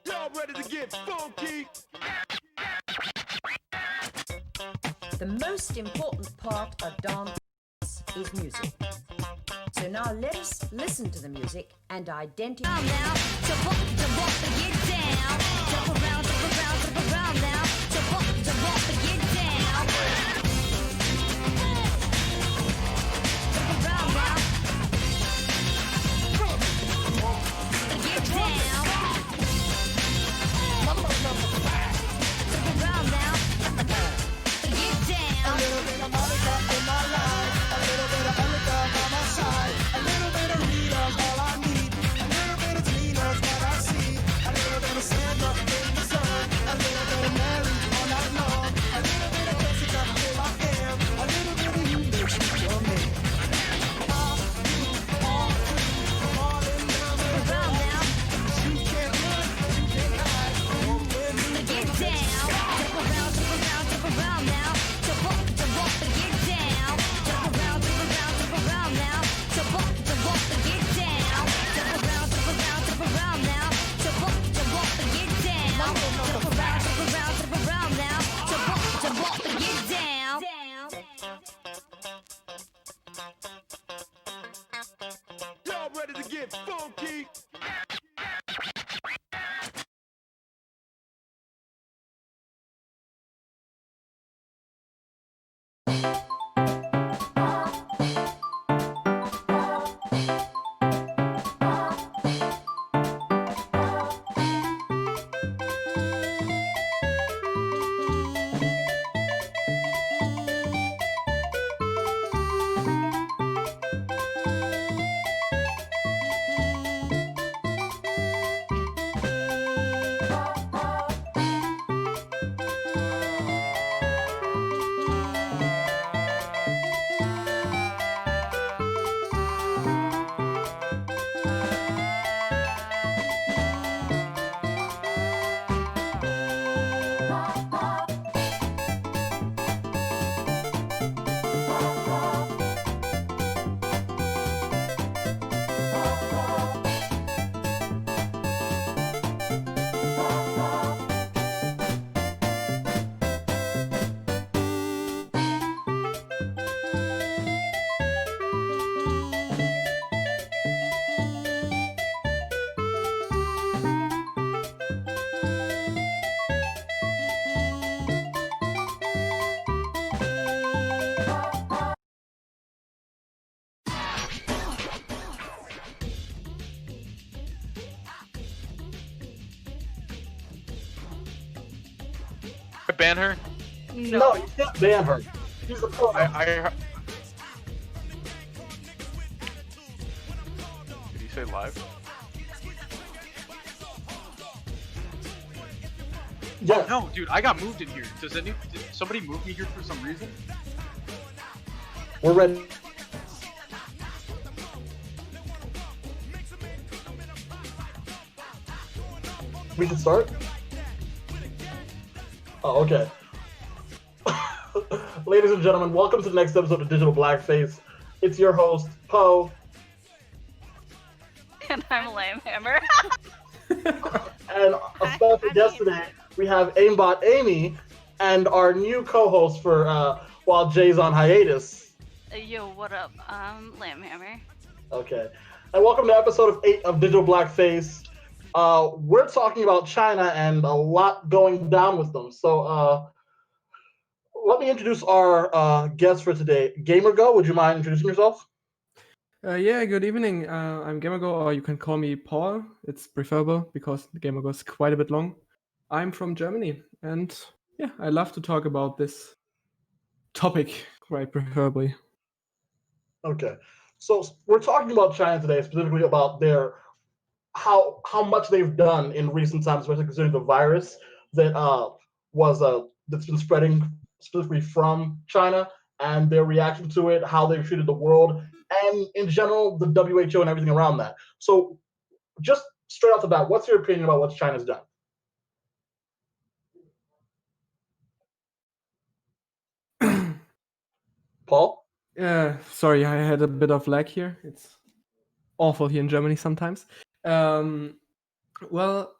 Y'all ready to get funky? The most important part of dance is music. So now let us listen to the music and identify. Now, jump up and get down. Jump around now. Jump up and get down. Jump around now. Get down. Jump around now. Get down. A little bit of Monica in my life, a little bit of Erica by my side, a little bit of Rita's all I need, a little bit of Tina's what I see, a little bit of Sandra in the sun, a little bit of Mary all night long, a little bit of Jessica here I am, a little bit of you makes me your man. All in love with Around now. you can't run, you can't hide, you win me. Get down. Jump around now. Jump up and get down. Jump around now. Jump up and get down. Jump around now. Jump up and get down. Jump around now. Jump up and get down. Y'all ready to get funky? Ban her? No, you can't ban her. She's a pro. Did you say live? Yes. No, dude, I got moved in here. Did somebody move me here for some reason? We're ready. We can start? Oh, okay. Ladies and gentlemen, welcome to the next episode of Digital Blackface. It's your host, Poe. And I'm Lamhammer. And a special guest today, we have Aimbot Amy and our new co-host for while Jay's on hiatus. Yo, what up? I'm Lamhammer. Okay. And welcome to episode 8 of Digital Blackface. We're talking about China and a lot going down with them. So let me introduce our guest for today. GamerGo, would you mind introducing yourself? Yeah, good evening. I'm GamerGo, or you can call me Paul. It's preferable because GamerGo is quite a bit long. I'm from Germany, and yeah, I love to talk about this topic quite preferably. Okay. So we're talking about China today, specifically about their how much they've done in recent times, especially considering the virus that that's been spreading specifically from China and their reaction to it, how they've treated the world, and in general the WHO and everything around that. So just straight off the bat, what's your opinion about what China's done? Paul? Sorry, I had a bit of lag here. awful here in Germany sometimes. Well,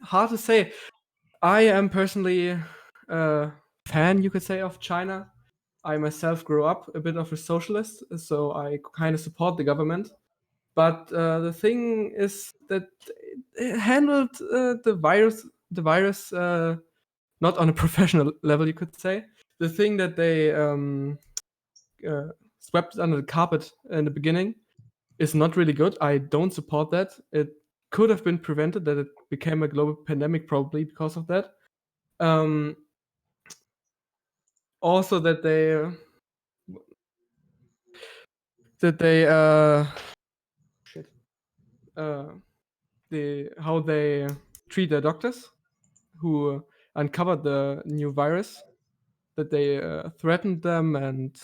hard to say. I am personally a fan, you could say, of China. I myself grew up a bit of a socialist, so I kind of support the government. But the thing is that it handled the virus not on a professional level, you could say. The thing that they swept under the carpet in the beginning is not really good. I don't support that. It could have been prevented that it became a global pandemic probably because of that. Also that they shit how they treat their doctors who uncovered the new virus, that they threatened them, and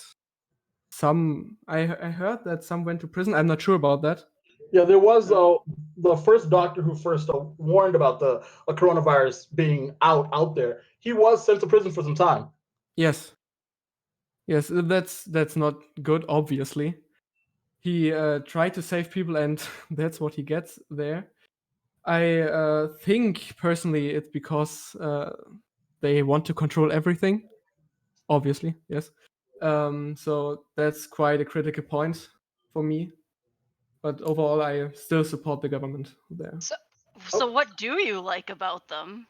some I heard that some went to prison. I'm not sure about that. Yeah, there was the first doctor who first warned about the coronavirus being out there. He was sent to prison for some time. Yes, that's not good. Obviously, he tried to save people, and that's what he gets there. I think personally it's because they want to control everything. Obviously, yes. So that's quite a critical point for me. But overall, I still support the government there. So what do you like about them?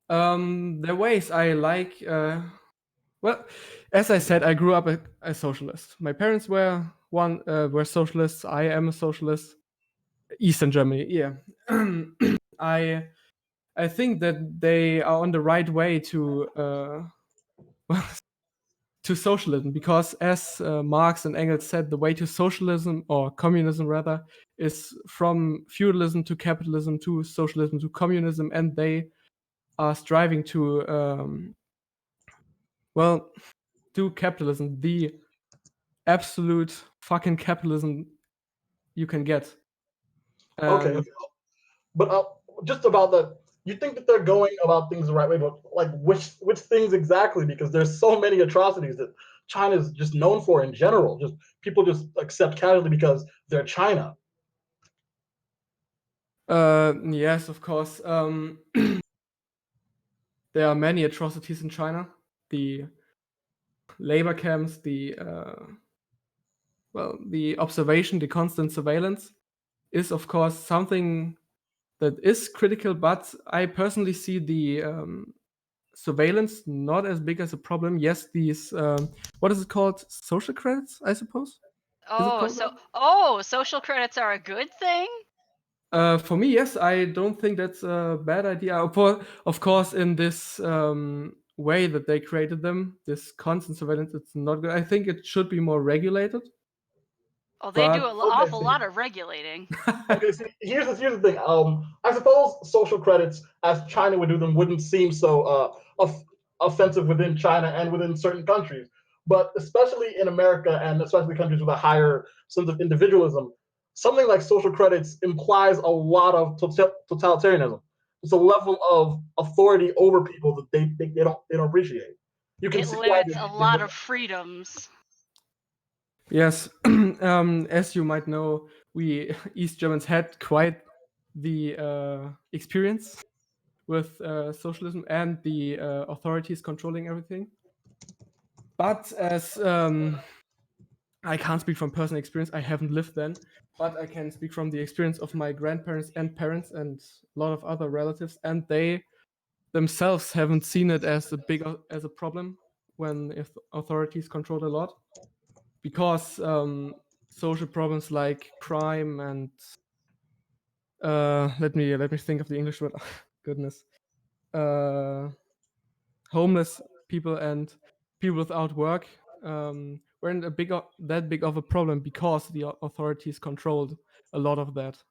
Their ways I like. Well, as I said, I grew up a socialist. My parents were socialists. I am a socialist. Eastern Germany, yeah. I think that they are on the right way to to socialism, because as Marx and Engels said, the way to socialism, or communism rather, is from feudalism to capitalism to socialism to communism, and they are striving to do capitalism, the absolute fucking capitalism you can get. Okay, but just about that, you think that they're going about things the right way, but like which things exactly? Because there's so many atrocities that China is just known for in general. Just people just accept casually because they're China. Yes, of course. There are many atrocities in China. The labor camps, the observation, the constant surveillance is, of course, something that is critical. But I personally see the surveillance not as big as a problem. Yes, these what is it called? Social credits, I suppose. Is it called that? Social credits are a good thing? For me, yes, I don't think that's a bad idea. Of course, in this way that they created them, this constant surveillance, it's not good. I think it should be more regulated. Oh, they do But an awful lot of regulating. Okay, see, here's the thing. I suppose social credits, as China would do them, wouldn't seem so offensive within China and within certain countries. But especially in America, and especially countries with a higher sense of individualism, something like social credits implies a lot of totalitarianism. It's a level of authority over people that they don't appreciate. You can It see why limits a they lot would. of freedoms. yes, as you might know, we East Germans had quite the experience with socialism and the authorities controlling everything. But as I can't speak from personal experience, I haven't lived then, but I can speak from the experience of my grandparents and parents and a lot of other relatives, and they themselves haven't seen it as a problem when if authorities control a lot, because social problems like crime and let me think of the English word. Goodness, homeless people and people without work weren't that big of a problem because the authorities controlled a lot of that,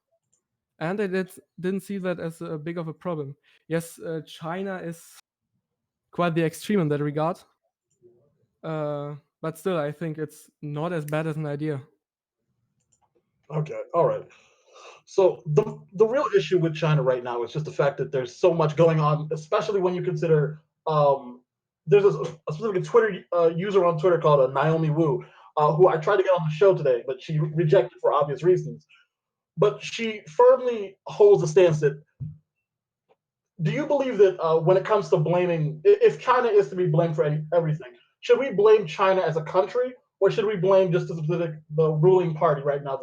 and I didn't see that as a big of a problem. Yes, China is quite the extreme in that regard, but still, I think it's not as bad as an idea. Okay, all right. So the real issue with China right now is just the fact that there's so much going on, especially when you consider there's a specific Twitter user on Twitter called Naomi Wu. who I tried to get on the show today, but she rejected for obvious reasons. But she firmly holds the stance that, do you believe that when it comes to blaming, if China is to be blamed for everything, should we blame China as a country, or should we blame just the ruling party right now,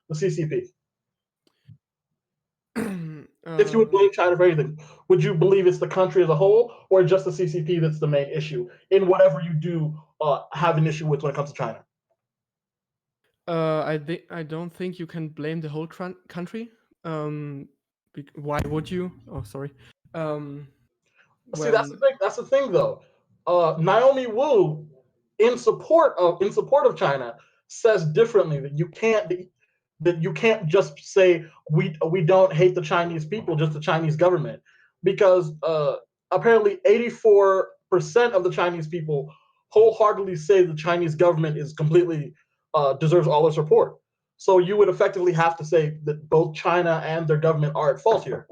the CCP? If you would blame China for anything, would you believe it's the country as a whole, or just the CCP that's the main issue in whatever you do have an issue with when it comes to China? I don't think you can blame the whole country. Why would you? Oh, sorry. See, that's the When thing. That's the thing, though. Naomi Wu, in support of China, says differently that you can't just say we don't hate the Chinese people, just the Chinese government, because apparently 84% of the Chinese people wholeheartedly say the Chinese government is completely deserves all their support. So you would effectively have to say that both China and their government are at fault here.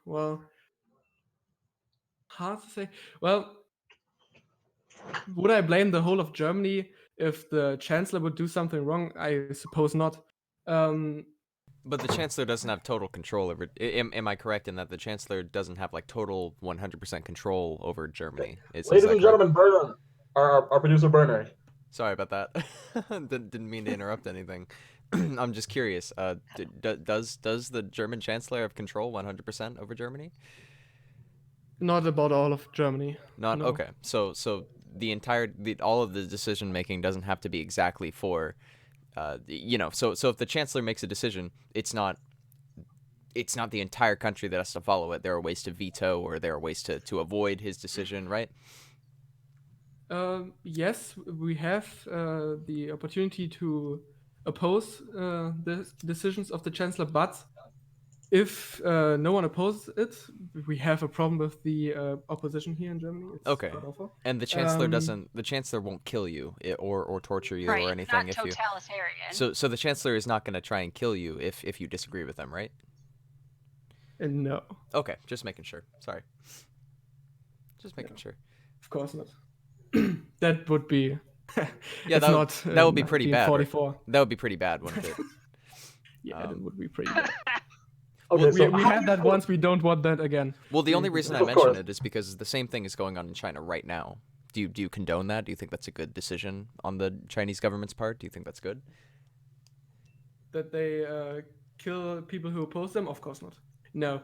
well, hard to say. Well, would I blame the whole of Germany if the chancellor would do something wrong? I suppose not. But the chancellor doesn't have total control over. Am I correct in that the chancellor doesn't have like total 100% control over Germany? Ladies and gentlemen, Berner, our producer Berner. Sorry about that. Didn't mean to interrupt anything. I'm just curious. Does the German chancellor have control 100% over Germany? Not about all of Germany. Not no. Okay. So all of the decision making doesn't have to be exactly for. So if the chancellor makes a decision, it's not the entire country that has to follow it. There are ways to veto, or there are ways to avoid his decision, right? Yes, we have the opportunity to oppose the decisions of the chancellor, but if no one opposes it, we have a problem with the opposition here in Germany. It's Okay. quite awful. And the chancellor the chancellor won't kill you or torture you Right, or anything not if you. totalitarian. So the chancellor is not going to try and kill you if you disagree with him, right? No. Okay, just making sure. Sorry. Just making sure. Of course not. That would be. Yeah, that would be pretty bad. Right? 1944. That would be pretty bad, wouldn't it? Yeah, that would be pretty bad. Okay, we had that once. We don't want that again. Well, the only reason I Of mention course. it is because the same thing is going on in China right now. Do you condone that? Do you think that's a good decision on the Chinese government's part? Do you think that's good? That they kill people who oppose them? Of course not. No.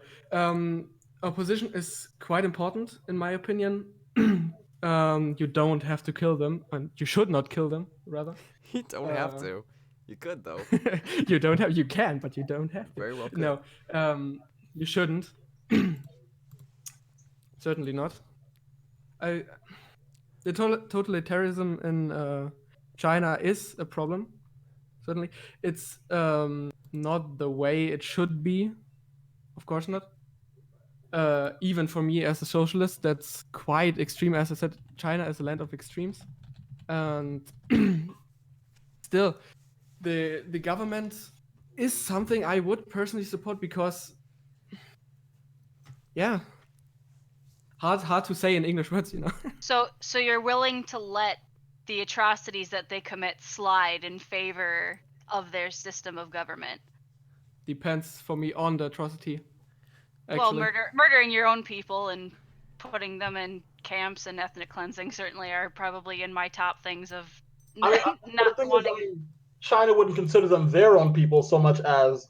Opposition is quite important, in my opinion. You don't have to kill them, and you should not kill them, rather. You don't have to. You could though. You don't have. You can, but you don't have to. Very well could. No, you shouldn't. Certainly not. The totalitarianism in China is a problem. Certainly, it's not the way it should be. Of course not. Even for me as a socialist, that's quite extreme. As I said, China is a land of extremes, and still, the government is something I would personally support because, yeah, hard to say in English words, you know. So you're willing to let the atrocities that they commit slide in favor of their system of government? Depends for me on the atrocity. Well, Actually. murdering your own people and putting them in camps and ethnic cleansing certainly are probably in my top things of The not thing is, wanting. China wouldn't consider them their own people so much as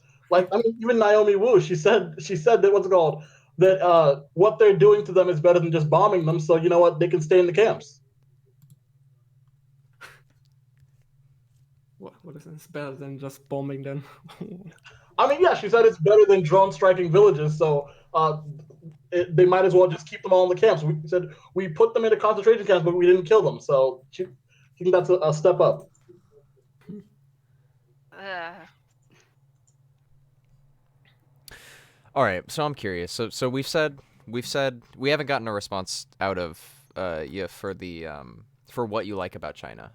even Naomi Wu, she said that what's it called, that what they're doing to them is better than just bombing them. So you know what, they can stay in the camps. What is this? Better than just bombing them? I mean, yeah, she said it's better than drone striking villages. So they might as well just keep them all in the camps. We said we put them into concentration camps, but we didn't kill them. So I think that's a step up. All right, so I'm curious. So we've said we haven't gotten a response out of you for what you like about China.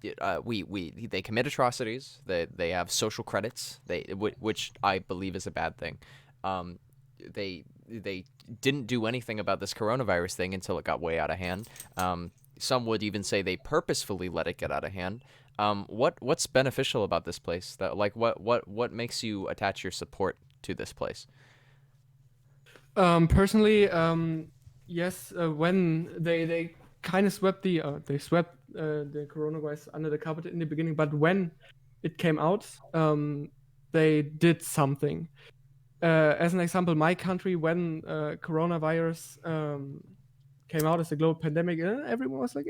They commit atrocities. They have social credits. Which I believe is a bad thing. they didn't do anything about this coronavirus thing until it got way out of hand. Some would even say they purposefully let it get out of hand. What's beneficial about this place? That like what makes you attach your support to this place? Personally, yes, when they kind of swept the coronavirus under the carpet in the beginning, but when it came out, they did something. As an example, my country, when coronavirus came out as a global pandemic, everyone was like,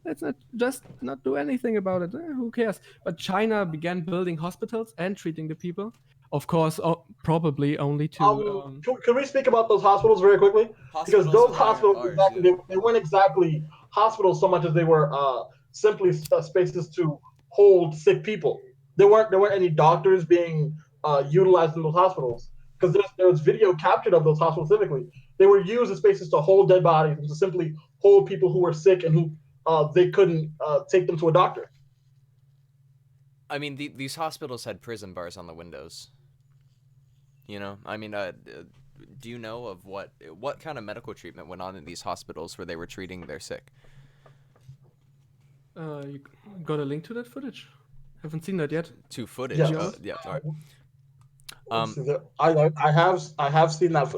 let's not do anything about it. Who cares? But China began building hospitals and treating the people. Of course, probably only to. Can we speak about those hospitals very quickly? Because those hospitals, they weren't exactly hospitals so much as they were simply spaces to hold sick people. There weren't any doctors being utilized in those hospitals, because there was video captured of those hospitals specifically. They were used as spaces to hold dead bodies and to simply hold people who were sick and who they couldn't take them to a doctor. I mean, these hospitals had prison bars on the windows. You know, I mean, do you know of what kind of medical treatment went on in these hospitals where they were treating their sick? You got a link to that footage? Haven't seen that yet. To footage? Yes. Yeah. All right. I have seen that.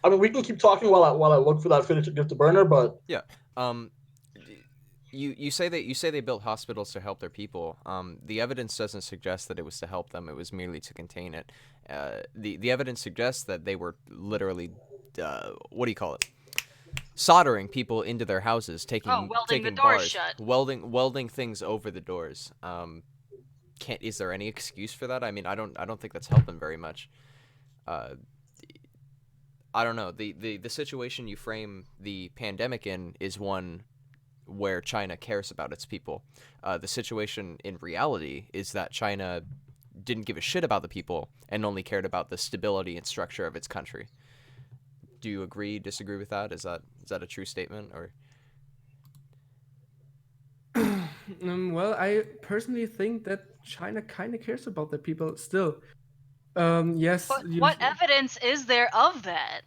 I mean, we can keep talking while I look for that footage to give to Burner, but yeah. You say they built hospitals to help their people. The evidence doesn't suggest that it was to help them. It was merely to contain it. The evidence suggests that they were literally, what do you call it? Soldering people into their houses, taking the doors bars, shut. welding things over the doors. Is there any excuse for that? I mean, I don't think that's helping very much. I don't know. The situation you frame the pandemic in is one where China cares about its people. The situation in reality is that China didn't give a shit about the people and only cared about the stability and structure of its country. Do you disagree with that? Is that a true statement, or? Well, I personally think that China kind of cares about the people still. Yes. But what evidence is there of that?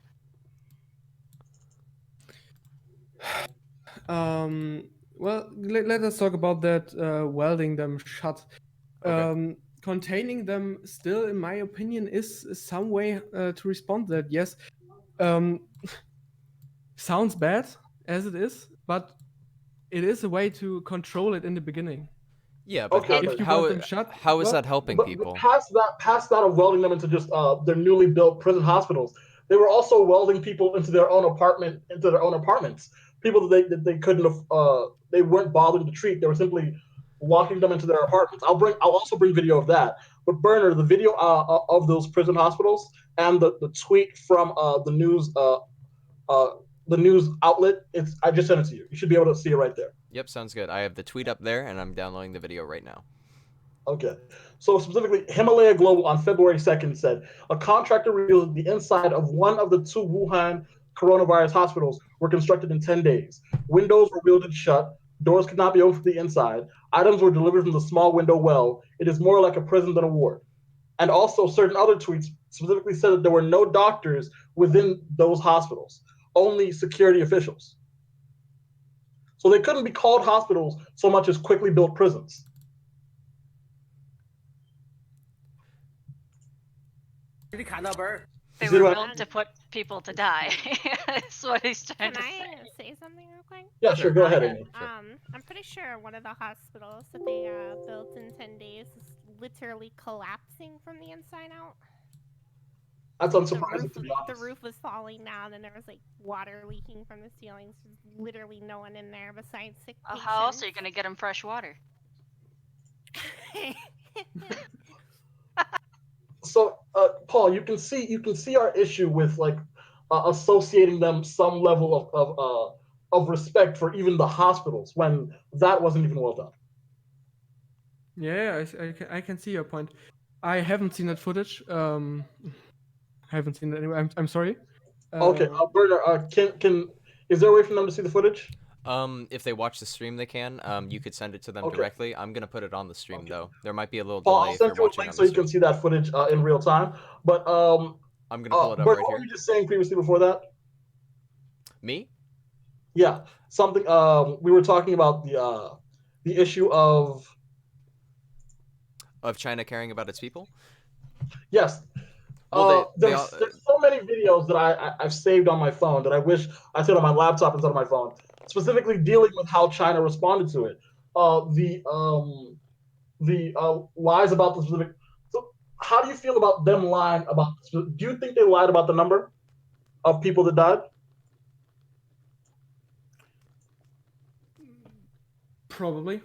Well, let us talk about that welding them shut. Okay. Containing them still, in my opinion, is some way to respond to that. Yes. Sounds bad as it is, but it is a way to control it in the beginning. Yeah, but how is that helping people? Past that of welding them into just their newly built prison hospitals, they were also welding people into their own apartments. People that they couldn't they weren't bothered to treat. They were simply locking them into their apartments. I'll also bring video of that. But Burner, the video of those prison hospitals and the tweet from the news outlet, I just sent it to you. You should be able to see it right there. Yep, sounds good. I have the tweet up there, and I'm downloading the video right now. Okay. So specifically, Himalaya Global on February 2nd said, a contractor revealed the inside of one of the two Wuhan coronavirus hospitals were constructed in 10 days. Windows were welded shut. Doors could not be opened from the inside. Items were delivered from the small window well. It is more like a prison than a ward. And also certain other tweets specifically said that there were no doctors within those hospitals, only security officials. So they couldn't be called hospitals so much as quickly built prisons. They were built to put people to die. That's what he's trying to say. Can I say something real quick? Yeah, sure. Go ahead, Amy. I'm pretty sure one of the hospitals that they built in 10 days is literally collapsing from the inside out. That's unsurprising, to be honest. The roof was falling down, and there was like water leaking from the ceilings. There's literally no one in there besides sick patients. How else are you gonna get them fresh water? So, Paul, you can see our issue with like associating them some level of respect for even the hospitals when that wasn't even well done. Yeah, I can see your point. I haven't seen that footage. I haven't seen it anyway. I'm sorry. Okay, Bernard, is there a way for them to see the footage? If they watch the stream, they can. You could send it to them directly. I'm gonna put it on the stream though. There might be a little Paul, delay I'll send you a link so you can see that footage in real time. But I'm gonna pull it up Bert, right what here. were you just saying previously before that? Me? Yeah, something. We were talking about the issue of Of China caring about its people? yes. Well, they all. There's so many videos that I've saved on my phone that I wish I said on my laptop instead of my phone, specifically dealing with how China responded to it. The lies about the specific. So, how do you feel about them lying about? Do you think they lied about the number of people that died? Probably.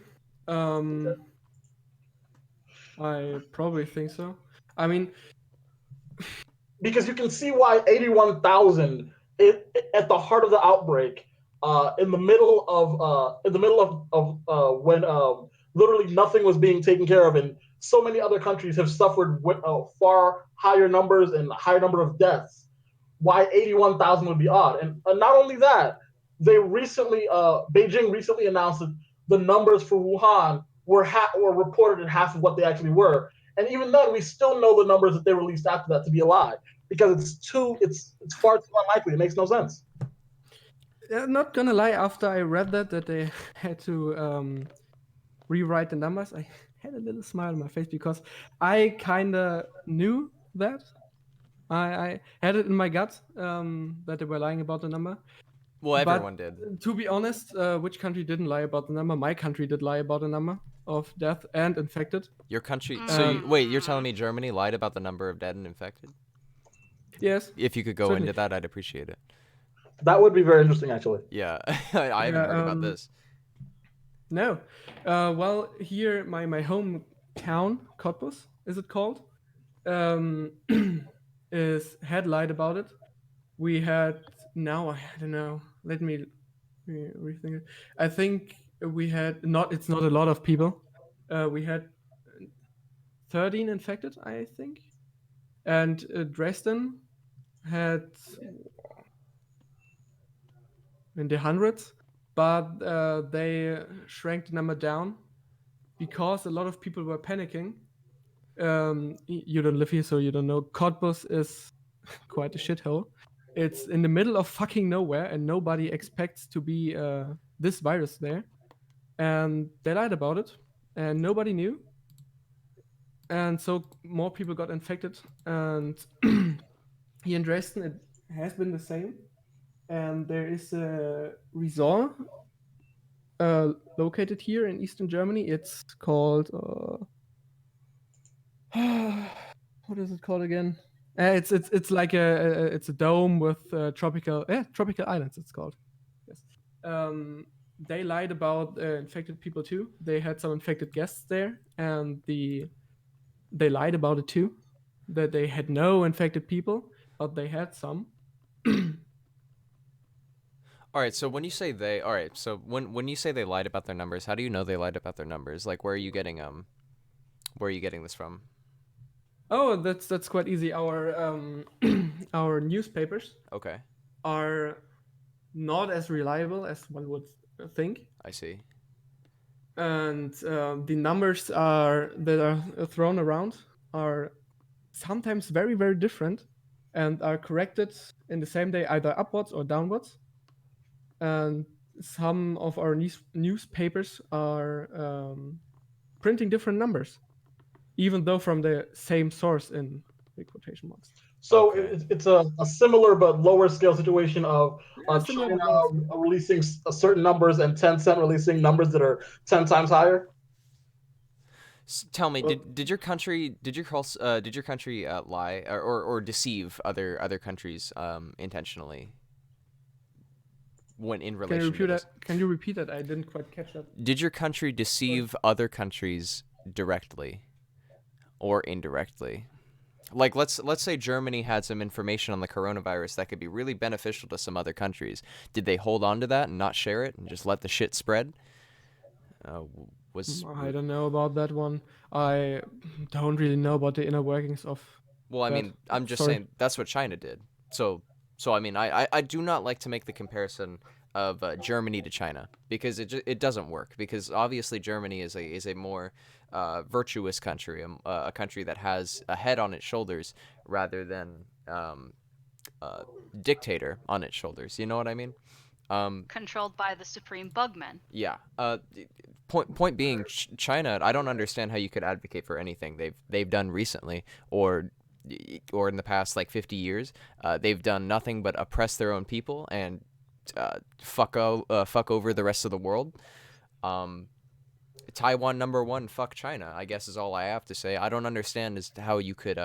I probably think so. I mean, Because you can see why 81,000 at the heart of the outbreak, in the middle of when literally nothing was being taken care of, and so many other countries have suffered with, far higher numbers and higher number of deaths. Why 81,000 would be odd, and not only that, Beijing recently announced that the numbers for Wuhan were reported at half of what they actually were, and even then, we still know the numbers that they released after that to be a lie because it's far too unlikely. It makes no sense. not gonna lie, after I read that they had to rewrite the numbers, I had a little smile on my face because I kinda knew that. I had it in my gut that they were lying about the number. Well, everyone But did. to be honest, which country didn't lie about the number? My country did lie about the number of death and infected. Your country. So wait, you're telling me Germany lied about the number of dead and infected? Yes. If you could go certainly. into that, I'd appreciate it. That would be very interesting, actually. Yeah, I haven't heard about this. No. Well, here, my hometown, Cottbus, is it called? Had lied about it. We had, now, I don't know, let me rethink it. I think we had, it's not a lot of people. We had 13 infected, I think. And Dresden had in the hundreds, but they shrank the number down because a lot of people were panicking. You don't live here, so you don't know. Cottbus is quite a shithole. It's in the middle of fucking nowhere, and nobody expects to be this virus there. And they lied about it, and nobody knew. And so more people got infected. And here in Dresden, it has been the same. And there is a resort located here in Eastern Germany. It's called what is it called again? It's like it's a dome with tropical islands. It's called. Yes. They lied about infected people too. They had some infected guests there, and they lied about it too. That they had no infected people, but they had some. All right, so when you say they, all right, so when you say they lied about their numbers, how do you know they lied about their numbers? Like, where are you getting this from? Oh, that's quite easy. Our our newspapers Okay, are not as reliable as one would think, I see. and the numbers that are thrown around are sometimes very, very different, and are corrected in the same day, either upwards or downwards. And some of our newspapers are printing different numbers, even though from the same source in big quotation marks. So Okay. it's a similar but lower scale situation of Similar China but lower scale. releasing certain numbers and Tencent releasing numbers that are 10 times higher. Tell me, did your country lie or deceive other countries intentionally when in relation to this? Can you repeat that? I didn't quite catch that. Did your country deceive other countries directly or indirectly? Like let's say Germany had some information on the coronavirus that could be really beneficial to some other countries. Did they hold on to that and not share it and just let the shit spread? I don't know about that one. I don't really know about the inner workings of. Well, I that. mean, I'm just Sorry. saying that's what China did. So I mean, I do not like to make the comparison of Germany to China because it doesn't work, because obviously Germany is a more virtuous country, a country that has a head on its shoulders rather than dictator on its shoulders. You know what I mean? Controlled by the supreme bugman. Yeah. Point being, China. I don't understand how you could advocate for anything they've done recently, or in the past like 50 years. They've done nothing but oppress their own people and fuck over the rest of the world. Taiwan #1, fuck China, I guess is all I have to say. I don't understand as to how you could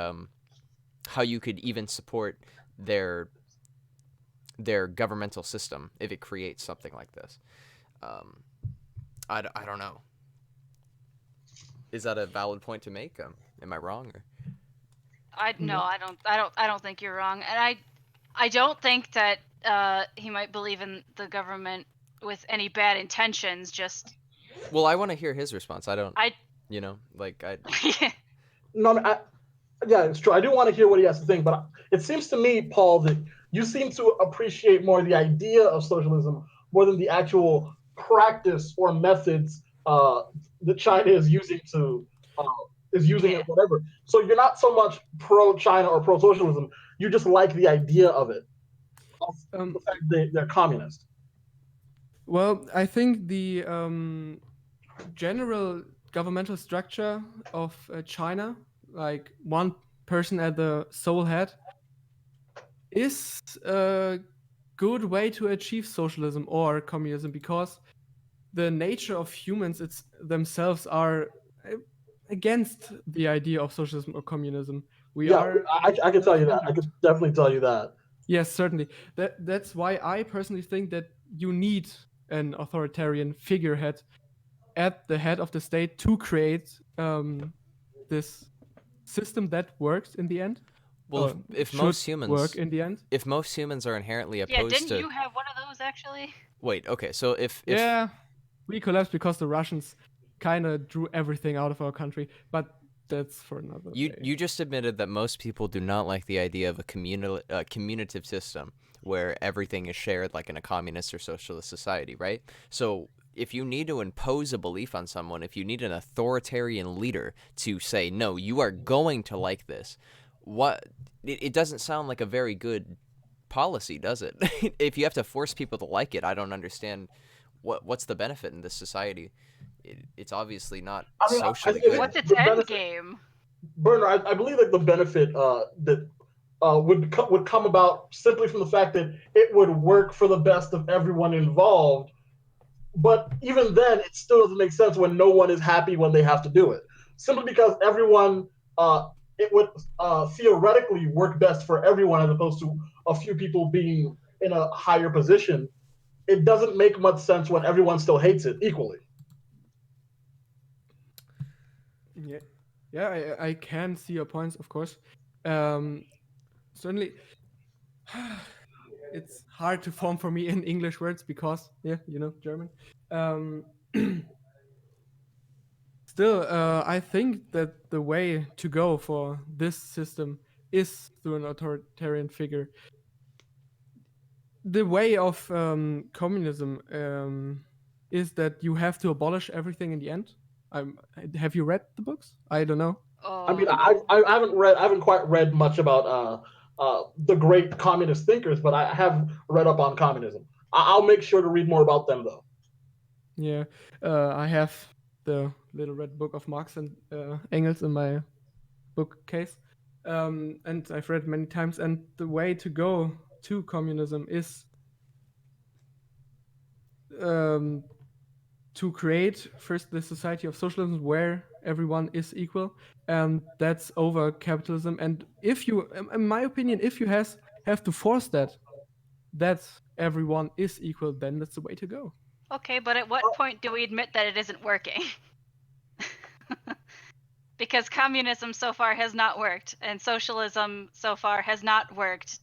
even support their governmental system if it creates something like this. I don't know. Is that a valid point to make? Am I wrong? Or? No, I don't think you're wrong, and I don't think that he might believe in the government with any bad intentions. Just well, I want to hear his response. I don't. You know, like I. No, yeah, it's true. I do want to hear what he has to think, but it seems to me, Paul, that you seem to appreciate more the idea of socialism more than the actual practice or methods that China is using it, whatever. So you're not so much pro-China or pro-socialism. You just like the idea of it. The fact they're communist. Well, I think the general governmental structure of China, like one person at the sole head, is a good way to achieve socialism or communism, because the nature of humans themselves are against the idea of socialism or communism. I can tell you that. I can definitely tell you that. Yes, certainly. That's why I personally think that you need an authoritarian figurehead at the head of the state to create this system that works in the end. Well, if most humans work in the end, if most humans are inherently opposed to. Yeah, didn't you have one of those actually? Wait, okay, so if we collapsed because the Russians kind of drew everything out of our country, but that's for another day. You just admitted that most people do not like the idea of a communitive system where everything is shared like in a communist or socialist society, right? So if you need to impose a belief on someone, if you need an authoritarian leader to say, no, you are going to like this, it doesn't sound like a very good policy, does it? If you have to force people to like it, I don't understand what's the benefit in this society. It's obviously not socially good. What's its end game? Burner, I believe that the benefit that would come about simply from the fact that it would work for the best of everyone involved. But even then, it still doesn't make sense when no one is happy when they have to do it. Simply because everyone, it would theoretically work best for everyone as opposed to a few people being in a higher position. It doesn't make much sense when everyone still hates it equally. Yeah, I can see your points, of course. Certainly, it's hard to form for me in English words because, German. Still, I think that the way to go for this system is through an authoritarian figure. The way of communism is that you have to abolish everything in the end. Have you read the books? I don't know. I mean, I haven't quite read much about the great communist thinkers, but I have read up on communism. I'll make sure to read more about them, though. Yeah, I have the little red book of Marx and Engels in my bookcase, and I've read many times. And the way to go to communism is to create first the society of socialism where everyone is equal, and that's over capitalism. And if you, in my opinion, if you have to force that everyone is equal, then that's the way to go. Okay, but at what point do we admit that it isn't working? Because communism so far has not worked, and socialism so far has not worked.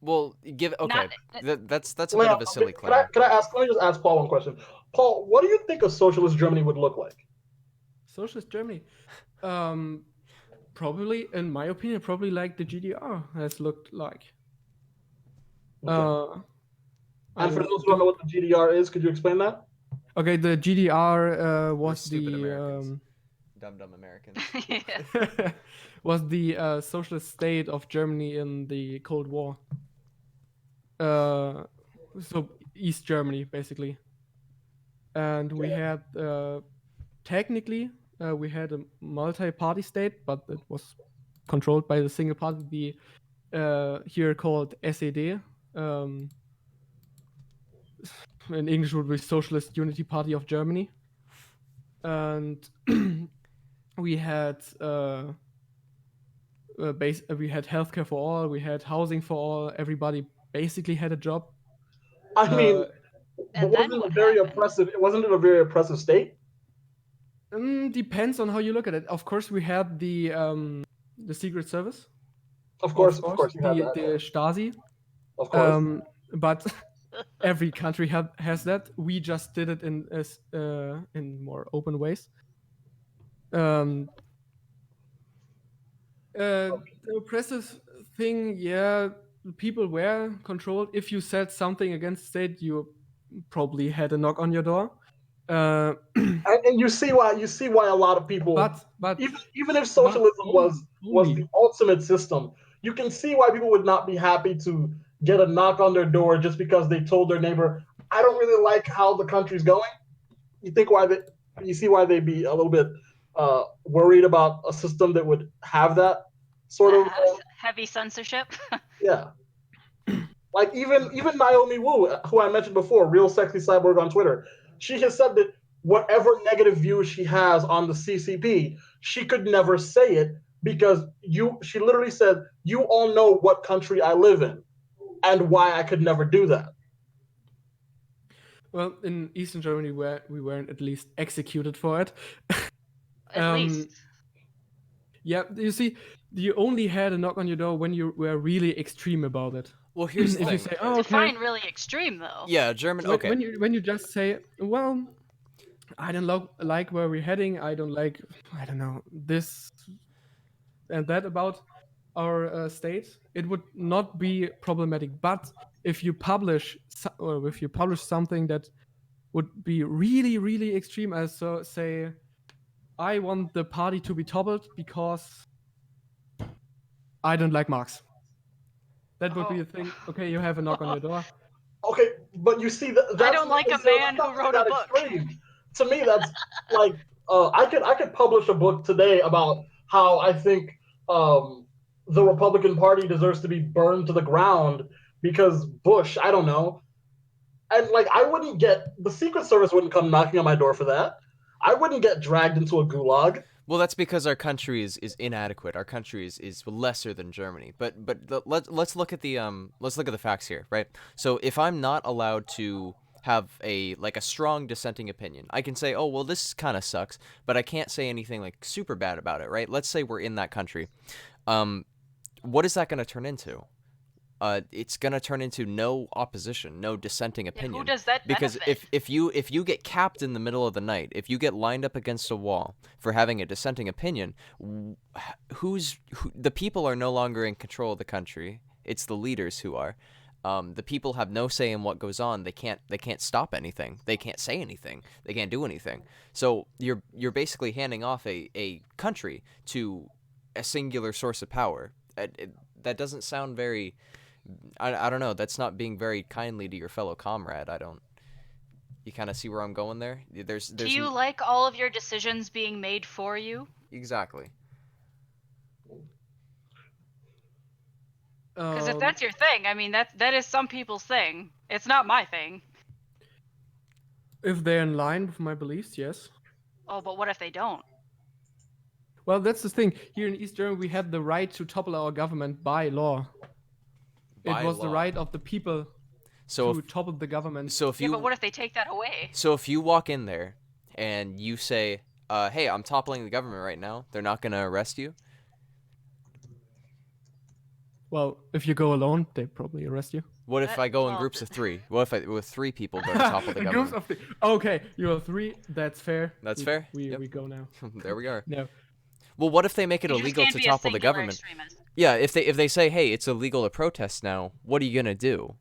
Well, that's a bit of a silly claim. Let me just ask Paul one question. Paul, what do you think a socialist Germany would look like? Socialist Germany, probably, in my opinion, probably like the GDR has looked like. Okay. And for those who don't know what the GDR is, could you explain that? Okay, the GDR was stupid the Americans. Dumb Americans. Yeah. was the socialist state of Germany in the Cold War. So East Germany, basically. And we had technically we had a multi-party state, but it was controlled by the single party, the here called SED. In English would be Socialist Unity Party of Germany. And we had we had healthcare for all, we had housing for all, everybody basically had a job. I mean, but And then wasn't it a what very happened? oppressive? Wasn't it a very oppressive state? Depends on how you look at it. Of course, we had the Secret Service. Of course, you had that. the Stasi. Of course. But every country has that. We just did it in more open ways. The oppressive thing, yeah, people were controlled. If you said something against the state, you probably had a knock on your door. And you see why a lot of people, but even if socialism was the ultimate system, you can see why people would not be happy to get a knock on their door just because they told their neighbor, "I don't really like how the country's going." You see why they'd be a little bit worried about a system that would have that sort of heavy censorship. yeah. Like even Naomi Wu, who I mentioned before, Real Sexy Cyborg on Twitter, she has said that whatever negative view she has on the CCP, she could never say it because she literally said, "You all know what country I live in and why I could never do that." Well, in Eastern Germany, we weren't at least executed for it. At least. Yeah, you see, you only had a knock on your door when you were really extreme about it. Well, here's the if thing. you say, "Oh, okay." Define really extreme, though. Yeah, German. Okay. When you just say, "Well, I don't like where we're heading. I don't like, I don't know, this and that about our state," it would not be problematic. But if you publish something that would be really, really extreme, as so say, "I want the party to be toppled because I don't like Marx." That would be a thing. Okay, you have a knock on your door. Okay, but you see that's I don't like a man who wrote a book. Extreme. To me, that's like I could publish a book today about how I think the Republican Party deserves to be burned to the ground because Bush. I don't know, and like I wouldn't get the Secret Service wouldn't come knocking on my door for that. I wouldn't get dragged into a gulag. Well, that's because our country is inadequate. Our country is lesser than Germany. But let's look at the facts here, right? So if I'm not allowed to have a strong dissenting opinion, I can say, "Oh, well, this kind of sucks," but I can't say anything like super bad about it, right? Let's say we're in that country. What is that going to turn into? It's gonna turn into no opposition, no dissenting opinion. Who does that Because benefit? if you get capped in the middle of the night, if you get lined up against a wall for having a dissenting opinion, the people are no longer in control of the country. It's the leaders who are. The people have no say in what goes on. They can't stop anything. They can't say anything. They can't do anything. So you're basically handing off a country to a singular source of power. That doesn't sound very. I don't know. That's not being very kindly to your fellow comrade. You kind of see where I'm going there? Do you like all of your decisions being made for you? Exactly. Because if that's your thing, I mean, that is some people's thing. It's not my thing. If they're in line with my beliefs, yes. Oh, but what if they don't? Well, that's the thing. Here in East Germany, we had the right to topple our government by law. It was the right of the people to topple the government. But what if they take that away? So if you walk in there and you say, "Hey, I'm toppling the government right now," they're not going to arrest you? Well, if you go alone, they probably arrest you. What if I go in groups of 3? What if with 3 people go to topple the government? Groups of 3. Okay, you are 3. That's fair. That's fair? We go now. There we are. No. Well, what if they make it illegal to topple the government? Extremist. Yeah, if they say, "Hey, it's illegal to protest now," what are you gonna do?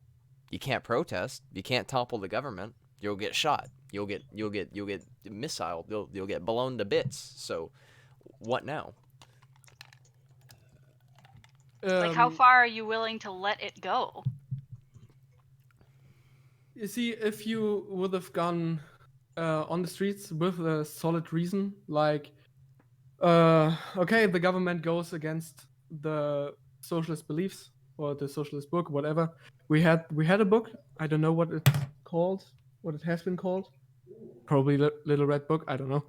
You can't protest. You can't topple the government. You'll get shot. You'll get missiled. You'll get blown to bits. So what now? Like, how far are you willing to let it go? You see, if you would have gone on the streets with a solid reason, like, okay, the government goes against the socialist beliefs or the socialist book, whatever. We had a book. I don't know what it's called, what it has been called. Probably Little Red Book. I don't know.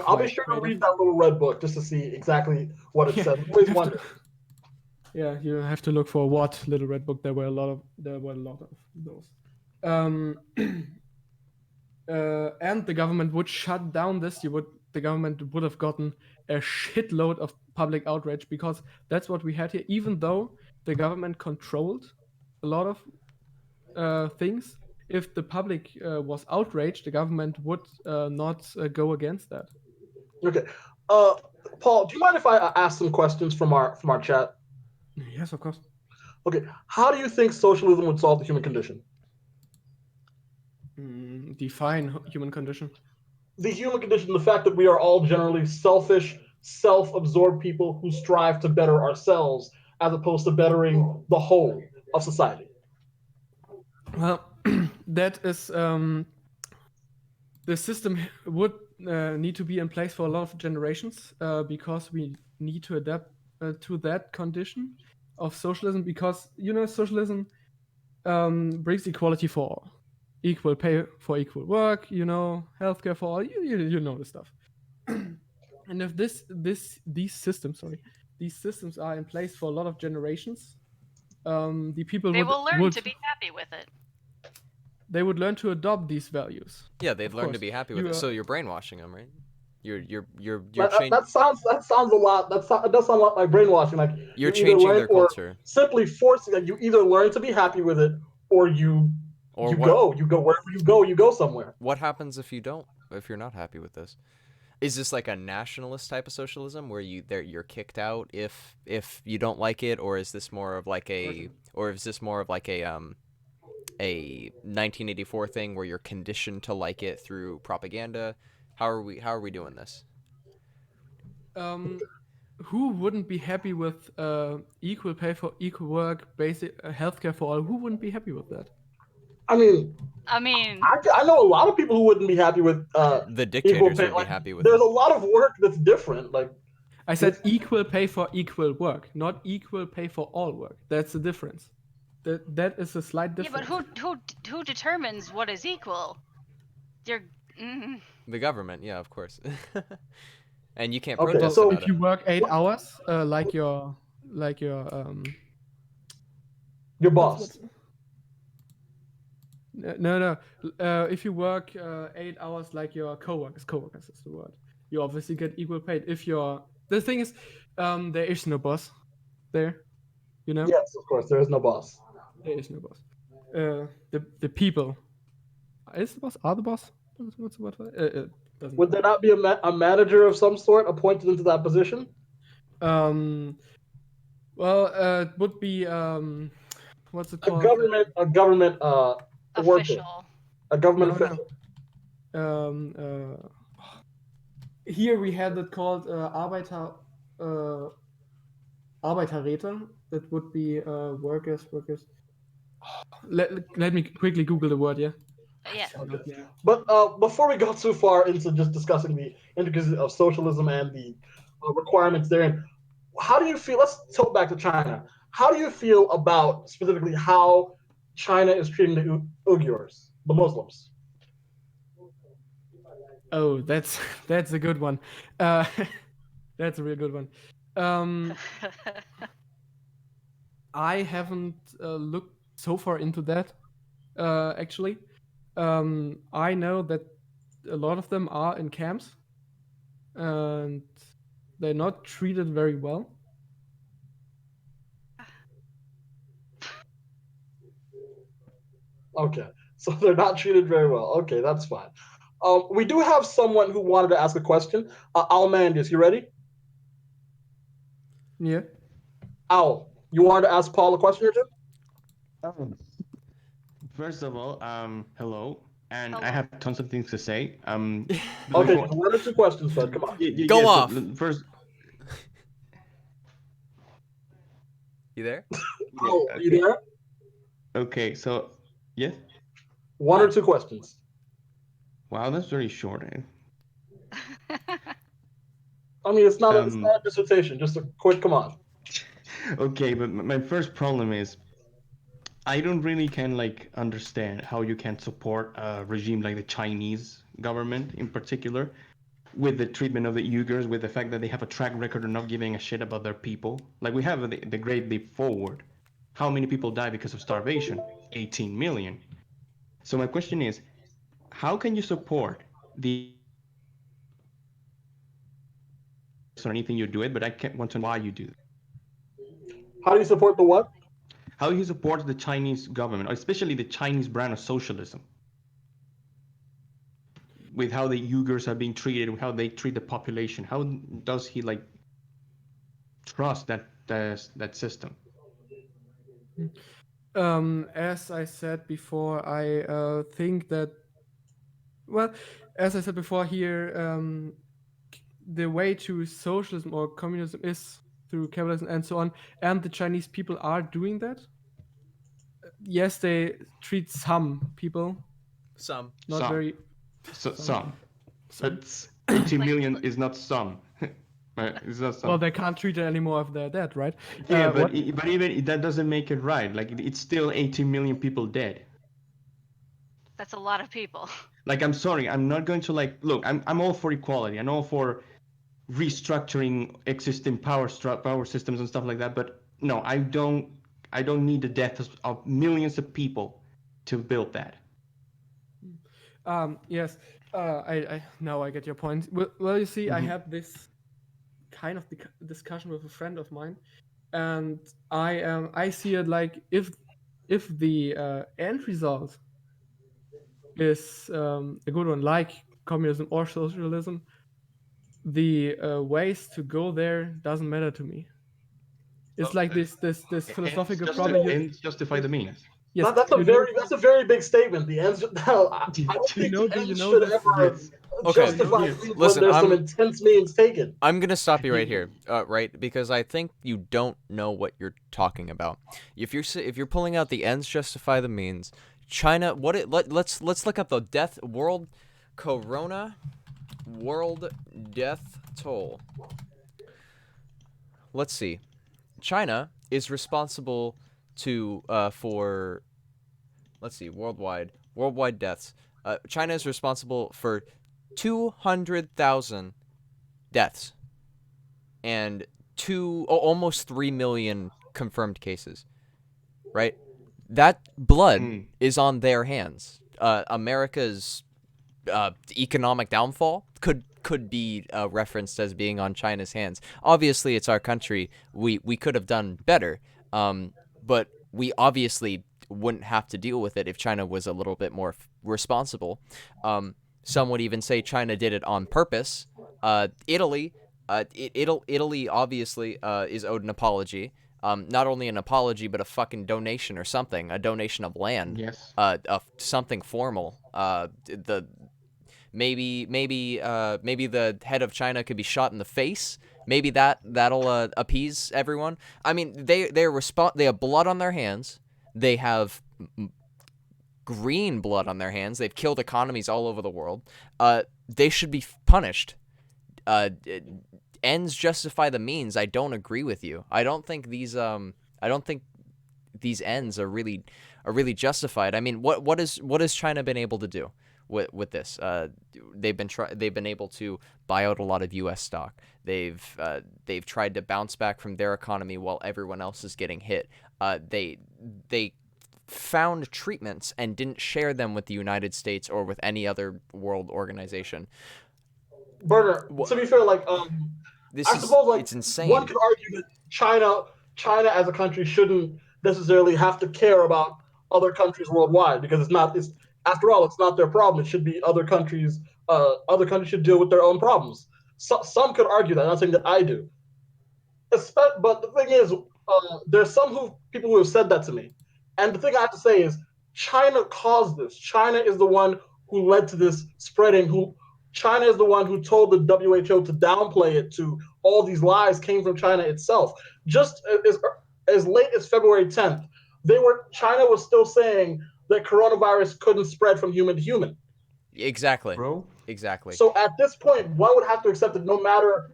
I'll be sure to read that Little Red Book just to see exactly what it says. I always wonder. Yeah, you have to look for what Little Red Book. There were a lot of those. And the government would shut down this. The government would have gotten a shitload of public outrage, because that's what we had here. Even though the government controlled a lot of things, if the public was outraged, the government would not go against that. Okay, Paul, do you mind if I ask some questions from our chat? Yes, of course. Okay, how do you think socialism would solve the human condition? Define human condition. The human condition, the fact that we are all generally selfish, self-absorbed people who strive to better ourselves as opposed to bettering the whole of society. Well, that is the system would need to be in place for a lot of generations, because we need to adapt to that condition of socialism, because socialism brings equality for all, equal pay for equal work, healthcare for all, you know the stuff. And if these systems are in place for a lot of generations, the people They would will learn to be happy with it. They would learn to adopt these values. Yeah, they'd learn to be happy with it. So you're brainwashing them, right? You're That sounds a lot. It does sound a lot like brainwashing. Like you're changing their culture. Simply forcing that you either learn to be happy with it, or you go wherever you go somewhere. What happens if you don't? If you're not happy with this? Is this like a nationalist type of socialism where you're kicked out if you don't like it, or is this more of like a 1984 thing where you're conditioned to like it through propaganda? How are we doing this? Who wouldn't be happy with equal pay for equal work, basic healthcare for all? Who wouldn't be happy with that? I mean, I know a lot of people who wouldn't be happy with the dictators would be happy with. There's a lot of work that's different. Like I said, equal pay for equal work, not equal pay for all work. That's the difference. That is a slight difference. Yeah, but who determines what is equal? The government, yeah, of course. And you can't Okay, protest so about if you work 8 hours, like your boss. No. If you work 8 hours like your coworkers is the word. You obviously get equal paid. The thing is, there is no boss there. Yes, of course, there is no boss. There is no boss. The people is the boss. Are the boss? What's the word for it? Would there not be a manager of some sort appointed into that position? Well, it would be what's it called? A government official. Worker. A government official. Here we had it called Arbeiterräte. That would be workers. Let me quickly Google the word, yeah? Yeah. Okay. But before we go too far into just discussing the intricacies of socialism and the requirements therein, how do you feel? Let's tilt back to China. How do you feel about specifically how China is treating the Uyghurs, the Muslims? Oh, that's a good one. That's a real good one. I haven't looked so far into that, actually. I know that a lot of them are in camps, and they're not treated very well. Okay, so they're not treated very well. Okay, that's fine. We do have someone who wanted to ask a question. Almandis, you ready? Yeah. Al, you wanted to ask Paul a question or two? First of all, hello. and Oh. I have tons of things to say. But Okay, before- just one or two questions, bud. Come on. Go so off. first, You there? Oh, you okay. there? Okay, so yes. One or two questions. Wow, that's very short. I mean, it's not a Um, dissertation. Just a quick. Come on. okay, but my first problem is I don't really can like understand how you can support a regime like the Chinese government in particular with the treatment of the Uyghurs, with the fact that they have a track record of not giving a shit about their people. Like we have the Great Leap Forward. How many people die because of starvation? 18 million. So my question is, how can you support the or anything you do it, but I can't want to know why you do it. How do you support the what? How you support the Chinese government, especially the Chinese brand of socialism, with how the Uyghurs are being treated, with how they treat the population. How does he like trust that system? As I said before, I think that, well, as I said before here, the way to socialism or communism is through capitalism and so on, and the Chinese people are doing that. Yes, they treat some people, Some. not Some. very. Some. Some. But 80 million is not some. It's not some. Well, they can't treat it anymore if they're dead, right? Yeah, what? but even that doesn't make it right. Like it's still 80 million people dead. That's a lot of people. Like I'm sorry, I'm not going to like look. I'm all for equality. I'm all for restructuring existing power systems and stuff like that. But no, I don't need the death of millions of people to build that. Yes. I now I get your point. Well, you see, I had this kind of discussion with a friend of mine, and I see it like if the end result is a good one, like communism or socialism, the ways to go there doesn't matter to me. It's like this philosophical problem. Ends justify the means. Yes, That's a very big statement. The ends. I don't think the you ends know should this- ever Okay, justify means when listen, there's some intense means taken. I'm gonna stop you right here, right? Because I think you don't know what you're talking about. If you're pulling out the ends justify the means, China. Let's look up the world death toll. Let's see. China is responsible for, let's see, worldwide deaths. China is responsible for 200,000 deaths and almost 3 million confirmed cases. Right? That blood is on their hands. America's economic downfall could be referenced as being on China's hands. Obviously, it's our country. We could have done better, but we obviously wouldn't have to deal with it if China was a little bit more responsible. Some would even say China did it on purpose. Italy obviously is owed an apology. Not only an apology, but a fucking donation or something, a donation of land. Yes. Something formal. Maybe the head of China could be shot in the face. Maybe that'll appease everyone. I mean, they have blood on their hands. They have green blood on their hands. They've killed economies all over the world. They should be punished. Ends justify the means. I don't agree with you. I don't think these ends are really justified. I mean, what has China been able to do with this? They've been able to buy out a lot of U.S. stock. They've tried to bounce back from their economy while everyone else is getting hit. They found treatments and didn't share them with the United States or with any other world organization. Burner, to be fair, like it's insane. One could argue that China as a country shouldn't necessarily have to care about other countries worldwide because it's after all, it's not their problem. It should be other countries. Other countries should deal with their own problems. Some could argue that. I'm not saying that I do. But the thing is, there's some people who have said that to me, and the thing I have to say is, China caused this. China is the one who led to this spreading. Who China is the one who told the WHO to downplay it. To all these lies came from China itself. Just as late as February 10th, China was still saying that coronavirus couldn't spread from human to human. Exactly. Bro. Exactly. So at this point, one would have to accept that no matter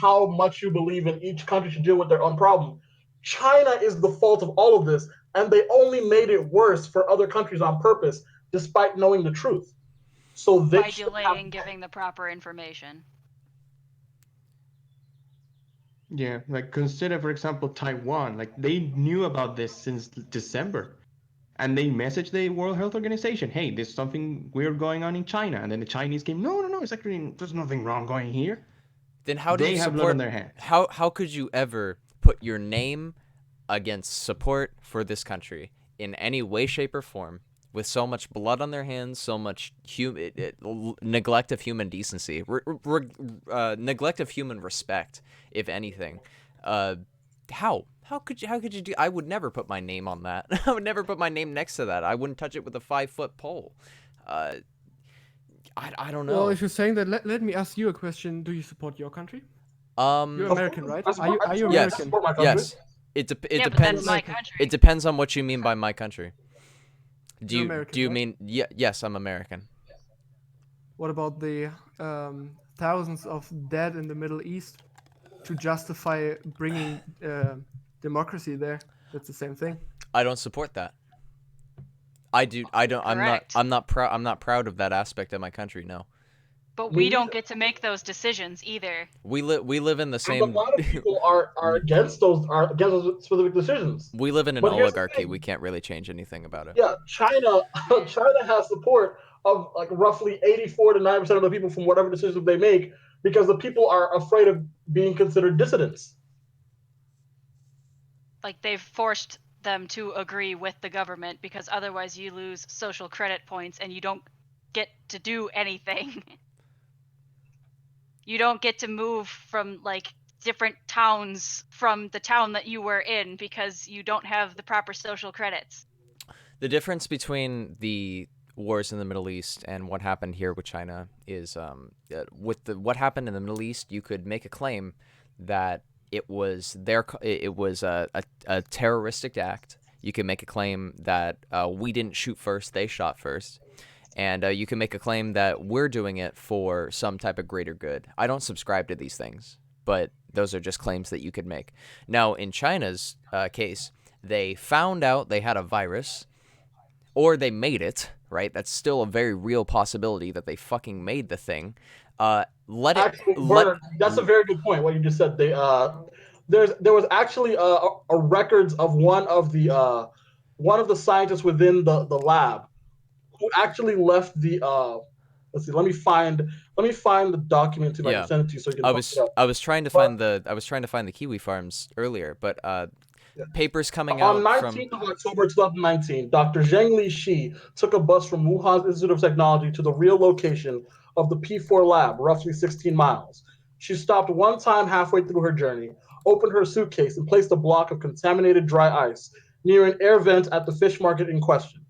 how much you believe in each country should deal with their own problem, China is the fault of all of this, and they only made it worse for other countries on purpose, despite knowing the truth. So they by delaying giving the proper information. Yeah, like consider, for example, Taiwan. Like they knew about this since December, and they messaged the World Health Organization, "Hey, there's something weird going on in China." And then the Chinese came, "No, no, no, it's actually there's nothing wrong going here." Then how do they you have support? blood on their hands. How could you ever put your name against support for this country in any way, shape, or form with so much blood on their hands, so much neglect of human decency, neglect of human respect, if anything? How could you do? I would never put my name on that. I would never put my name next to that. I wouldn't touch it with a 5-foot pole. I don't know. Well, if you're saying that, let me ask you a question. Do you support your country? You're American, right? Are you yes, American? Yes. It Yeah, but depends. that's my country. It depends on what you mean by my country. Do You're you American, do you right? mean yes, I'm American. What about the thousands of dead in the Middle East to justify bringing democracy there? That's the same thing. I don't support that. I don't. Correct. I'm not proud. I'm not proud of that aspect of my country. No. But we don't get to make those decisions either. We live in the And same. a lot of people are against those specific decisions. We live in an But here's the oligarchy. thing. We can't really change anything about it. Yeah, China has support of like roughly 84 to 90% of the people from whatever decisions they make, because the people are afraid of being considered dissidents. Like they've forced them to agree with the government, because otherwise you lose social credit points and you don't get to do anything. You don't get to move from like different towns from the town that you were in because you don't have the proper social credits. The difference between the wars in the Middle East and what happened here with China is what happened in the Middle East, you could make a claim that it was a terroristic act. You can make a claim that we didn't shoot first, they shot first. And you can make a claim that we're doing it for some type of greater good. I don't subscribe to these things, but those are just claims that you could make. Now, in China's case, they found out they had a virus, or they made it, right? That's still a very real possibility that they fucking made the thing. That's a very good point, what you just said. There was actually a records of one of the scientists within the lab who actually left the let's see, let me find the document to I can send it to you so you can I was trying to find the kiwi farms earlier, but papers coming out on 19th of October 2019, Dr. Zhengli Shi took a bus from Wuhan's Institute of Technology to the real location of the P4 lab, roughly 16 miles. She stopped one time halfway through her journey, opened her suitcase, and placed a block of contaminated dry ice near an air vent at the fish market in question.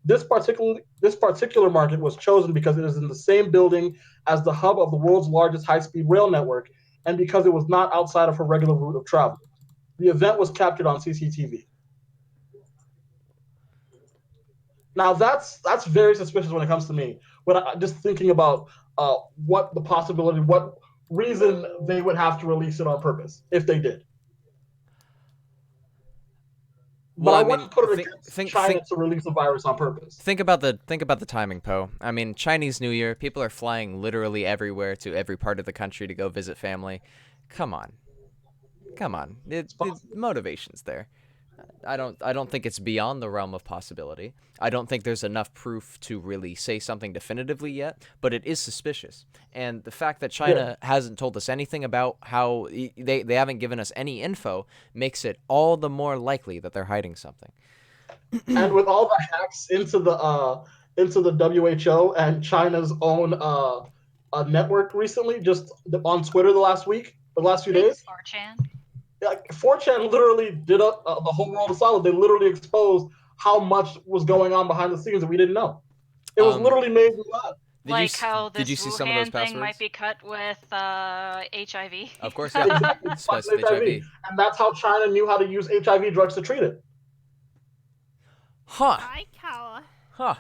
This particular market was chosen because it is in the same building as the hub of the world's largest high-speed rail network, and because it was not outside of her regular route of travel. The event was captured on CCTV. Now that's very suspicious when it comes to me. When I'm just thinking about what reason they would have to release it on purpose if they did. But I wouldn't put it against China to release a virus on purpose. Think about the timing, Poe. I mean, Chinese New Year, people are flying literally everywhere to every part of the country to go visit family. Come on. The motivation's there. I don't think it's beyond the realm of possibility. I don't think there's enough proof to really say something definitively yet, but it is suspicious. And the fact that China hasn't told us anything about how they haven't given us any info makes it all the more likely that they're hiding something. And with all the hacks into the WHO and China's own network recently, just on Twitter the last few days. 4chan. Like 4chan literally did the whole world a solid. They literally exposed how much was going on behind the scenes that we didn't know. It was literally made in the lab. Like how did you this see some of those Wuhan thing might passwords? be cut with HIV. Of course, yeah. Exactly. Spliced with HIV. And that's how China knew how to use HIV drugs to treat it. Huh. I how Huh.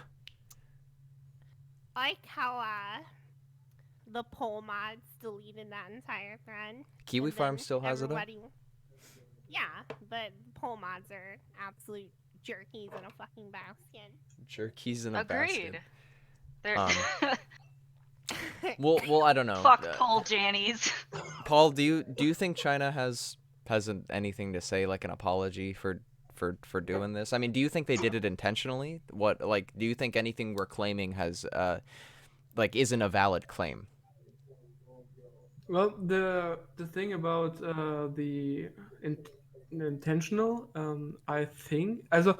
the poll mods deleted that entire thread. Kiwi and Farm then still has it up? everybody- Yeah, but poll mods are absolute jerkies in a fucking basket. Jerkies in a Agreed. basket. They're Well, I don't know. fuck Paul Jannies. Paul, do you think China has anything to say, like an apology for doing this? I mean, do you think they did it intentionally? What, like, do you think anything we're claiming has like isn't a valid claim? Well, the thing about the intentional, I think, also,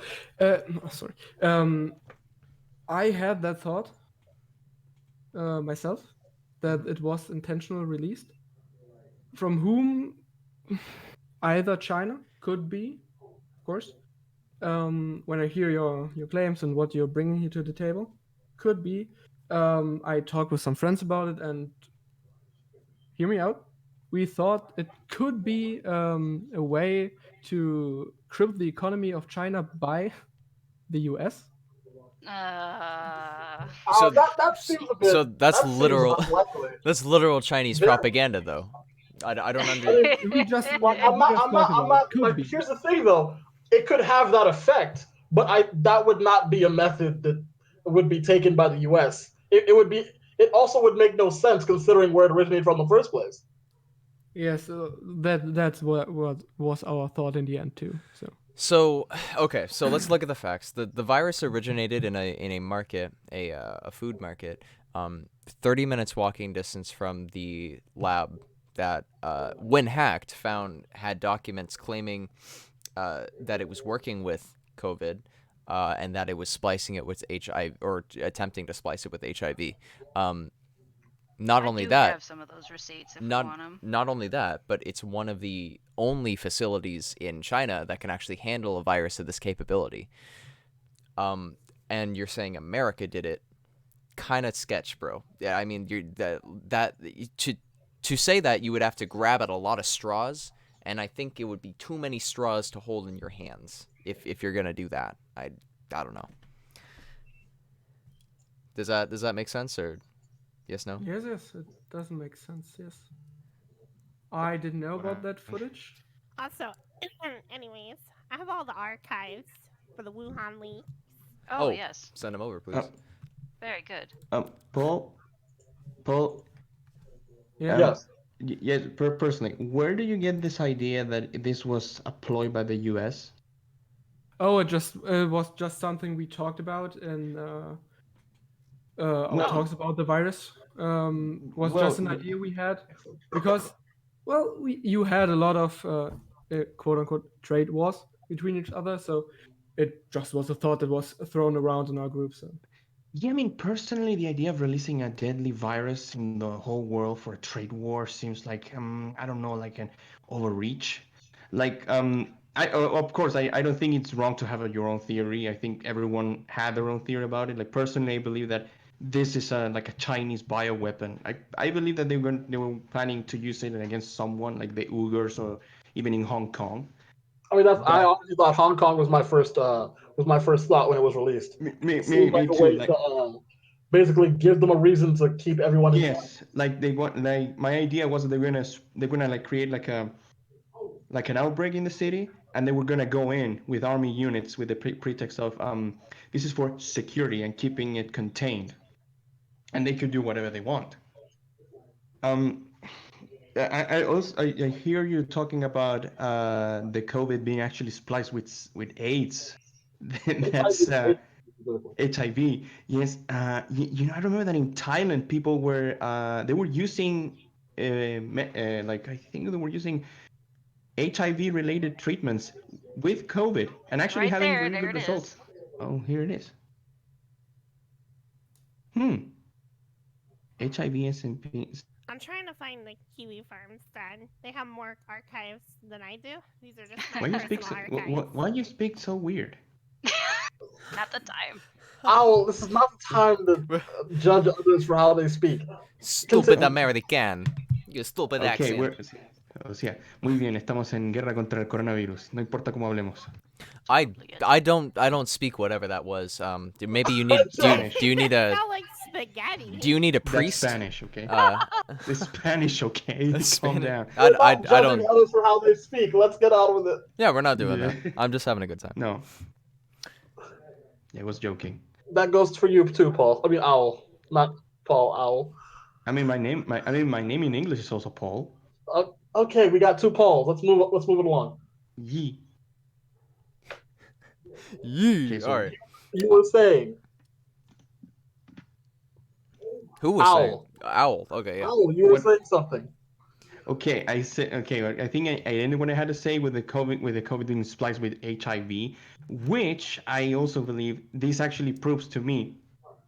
sorry, I had that thought myself, that it was intentional released. From whom? Either China, could be, of course. When I hear your claims and what you're bringing here to the table, could be. I talked with some friends about it, and hear me out. We thought it could be a way to cripple the economy of China by the US. So that seems a bit. So that's that seems literal. unlikely. That's literal Chinese propaganda, though. I don't I understand. mean, We just like, I'm not. Could Like, be. here's the thing, though. It could have that effect, but that would not be a method that would be taken by the U.S. It would be. It also would make no sense considering where it originated from in the first place. Yes, that's what was our thought in the end too. So, okay, so let's look at the facts. The virus originated in a market, a food market, 30 minutes walking distance from the lab that, when hacked, had documents claiming that it was working with COVID, and that it was splicing it with HIV, or attempting to splice it with HIV. Not only that, have some of those receipts if you want them. Not only that, but it's one of the only facilities in China that can actually handle a virus of this capability. And you're saying America did it? Kind of sketch, bro. Yeah, I mean, to say that, you would have to grab at a lot of straws, and I think it would be too many straws to hold in your hands if you're gonna do that. I don't know. Does that make sense, or yes, no? Yes, it doesn't make sense. Yes, I didn't know about that footage. Also, anyways, I have all the archives for the Wuhan leak. Oh yes. Send them over, please. Very good. Paul. Yes. Yes. Personally, where do you get this idea that this was a ploy by the U.S.? Oh, it was just something we talked about in our talks about the virus. Was just an idea we had because, well, you had a lot of quote unquote trade wars between each other, so it just was a thought that was thrown around in our group. So. Yeah, I mean, personally, the idea of releasing a deadly virus in the whole world for a trade war seems like, I don't know, like an overreach. Like, of course, I don't think it's wrong to have your own theory. I think everyone had their own theory about it. Like, personally, I believe that this is like a Chinese bioweapon. I believe that they were planning to use it against someone, like the Uyghurs or even in Hong Kong. I mean, I honestly thought Hong Kong was my first thought when it was released. Me too. To basically give them a reason to keep everyone. Yes, like they want. Like my idea was that they're gonna like create like an outbreak in the city, and they were gonna go in with army units with the pretext of this is for security and keeping it contained, and they could do whatever they want. I hear you talking about the COVID being actually spliced with AIDS. That's HIV. Yes. I remember that in Thailand, people were they were using like I think they were using HIV-related treatments with COVID and actually having really good results. Oh, here it is. HIV SMP. I'm trying to find the Kiwi Farms thread. They have more archives than I do. These are just my Why personal archives. why you speak so weird? Not the time. Owl, this is not the time to judge others for how they speak. Stupid American. You stupid Okay, accent. o sea, muy bien, estamos en guerra contra el coronavirus. No importa cómo hablemos. I don't speak whatever that was. Maybe you need do you need a Sound like spaghetti. do you need a That's priest? Spanish, okay? Uh, It's Spanish, okay? Calm Spanish. down. We're I not judging don't. others for how they speak. Let's get on with it. Yeah, we're not doing Yeah. that. I'm just having a good time. No. I was joking. That goes for you too, Paul. I mean, Owl, not Paul. Owl. I mean, my name in English is also Paul. Okay, we got two Pauls. Let's move it along. Yi. Yee. Okay, so- All right. You were saying Who was saying? Owl. Owl. Okay. Yeah. Owl, you were saying something. Okay, I said okay. I think I ended what I had to say with the COVID being spliced with HIV, which I also believe this actually proves to me,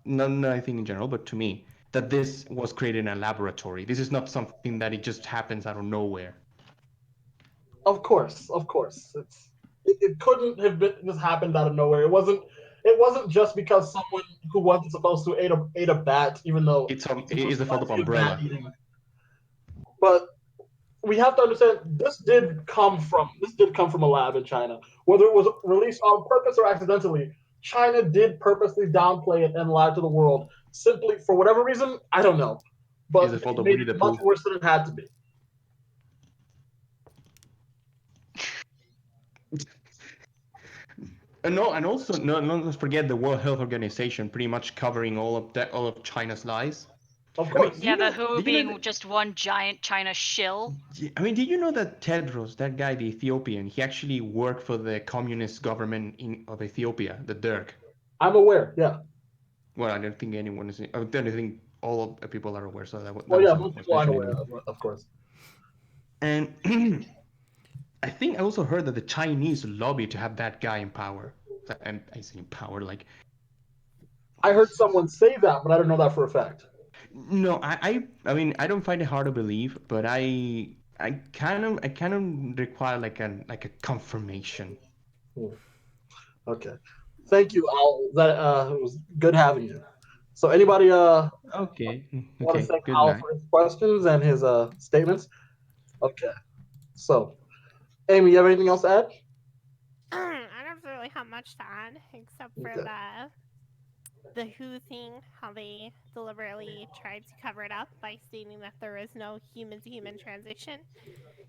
not I think in general, but to me, that this was created in a laboratory. This is not something that it just happens out of nowhere. Of course. It couldn't have been just happened out of nowhere. It wasn't just because someone who wasn't supposed to ate a bat, even though It is the fault of Umbrella. But we have to understand this did come from a lab in China. Whether it was released on purpose or accidentally, China did purposely downplay it and lie to the world simply for whatever reason. I don't know, but It's the fault it of made Winnie the it much Pooh. worse than it had to be. And also let's forget the World Health Organization pretty much covering all of China's lies. Of course. Yeah, the WHO did you know being that- just one giant China shill. I mean, did you know that Tedros, that guy, the Ethiopian, he actually worked for the communist government of Ethiopia, the Derg? I'm aware. Yeah. Well, I don't think anyone is. I don't think all of the people are aware. So that Well, was yeah, an most people aren't information aware, of course. And I think I also heard that the Chinese lobby to have that guy in power. And I say in power, like I heard someone say that, but I don't know that for a fact. no, I mean I don't find it hard to believe, but I kind of require like a confirmation. Okay. Thank you, Al. That it was good having you. So anybody Okay. want to Okay. thank Good Al night. for his questions and his statements? Okay. So, Amy, you have anything else to add? I don't really have much to add except for Okay. the WHO thing, how they deliberately tried to cover it up by stating that there is no human-to-human transition,